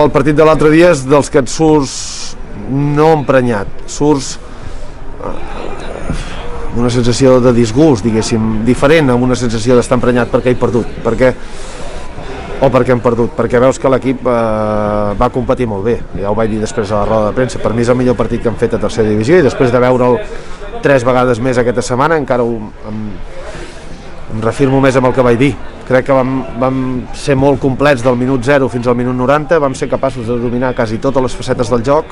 el partit de l'altre dia és dels que et surts no emprenyat, surts amb una sensació de disgust, diguéssim, diferent, amb una sensació d'estar emprenyat perquè he perdut, perquè hem perdut, perquè veus que l'equip va competir molt bé, ja ho vaig dir després a la roda de premsa, per mi és el millor partit que han fet a tercera divisió i després de veure'l 3 vegades més aquesta setmana encara em refirmo més amb el que vaig dir. Crec que vam ser molt complets del minut 0 fins al minut 90, vam ser capaços de dominar quasi totes les facetes del joc.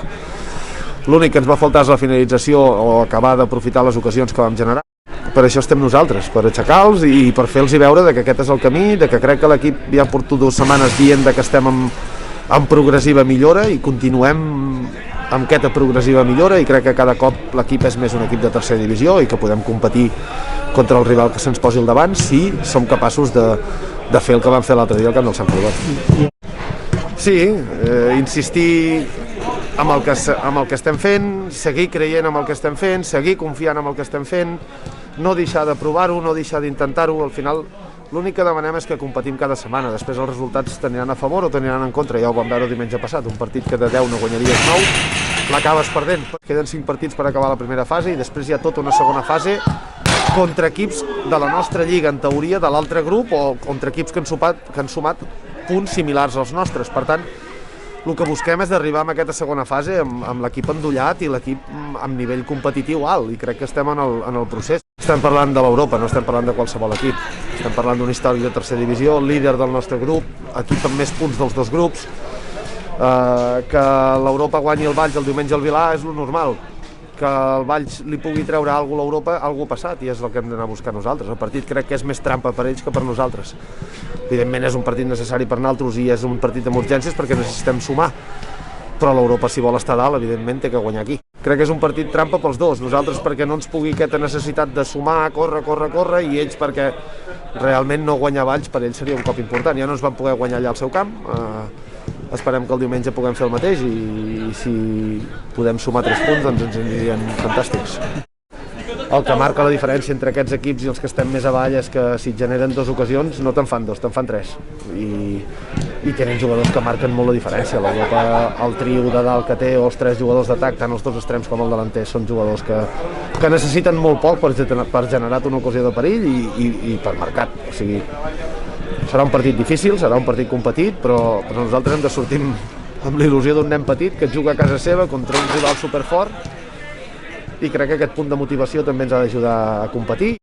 L'únic que ens va faltar és la finalització o acabar d'aprofitar les ocasions que vam generar. Per això estem nosaltres, per aixecar-los i per fer-los veure que aquest és el camí, que crec que l'equip ja porto 2 setmanes dient que estem en progressiva millora i continuem amb aquesta progressiva millora i crec que cada cop l'equip és més un equip de tercera divisió i que podem competir contra el rival que se'ns posi al davant si som capaços de fer el que vam fer l'altre dia al camp del Sant Cugat. Sí, insistir amb el que estem fent, seguir creient en el que estem fent, seguir confiant en el que estem fent, no deixar de provar-ho, no deixar d'intentar-ho. Al final l'únic que demanem és que competim cada setmana, després els resultats t'aniran a favor o t'aniran en contra, ja ho vam veure diumenge passat, un partit que de 10 no guanyaries 9, l'acabes perdent. Queden 5 partits per acabar la primera fase i després hi ha tota una segona fase contra equips de la nostra lliga, en teoria, de l'altre grup o contra equips que han sumat punts similars als nostres. Per tant, el que busquem és d'arribar a aquesta segona fase amb l'equip endollat i l'equip amb nivell competitiu alt i crec que estem en el procés. Estem parlant de l'Europa, no estem parlant de qualsevol equip. Estem parlant d'un històric de tercera divisió, líder del nostre grup, equip amb més punts dels 2 grups. Que l'Europa guanyi el Valls el diumenge al Vilà és lo normal. Que el Valls li pugui treure alguna cosa a l'Europa, alguna ha passat i és el que hem d'anar a buscar nosaltres. El partit crec que és més trampa per ells que per nosaltres. Evidentment és un partit necessari per nosaltres i és un partit amb urgències perquè necessitem sumar. Però l'Europa, si vol estar dalt, evidentment té que guanyar aquí. Crec que és un partit trampa pels dos, nosaltres perquè no ens pugui aquesta necessitat de sumar, córrer, i ells perquè realment no guanyar Valls per ells seria un cop important. Ja no ens van poder guanyar allà al seu camp, esperem que el diumenge puguem fer el mateix i si podem sumar 3 punts doncs ens anirien fantàstics. El que marca la diferència entre aquests equips i els que estem més avall és que si et generen 2 ocasions no te'n fan 2, te'n fan 3 i tenen jugadors que marquen molt la diferència. L'Europa, el trio de dalt que té o els 3 jugadors d'atac, tant els 2 extrems com el delanter, són jugadors que necessiten molt poc per generar una ocasió de perill i per marcar. O sigui, serà un partit difícil, serà un partit competit, però nosaltres hem de sortir amb l'il·lusió d'un nen petit que juga a casa seva contra un rival superfort i crec que aquest punt de motivació també ens ha d'ajudar a competir.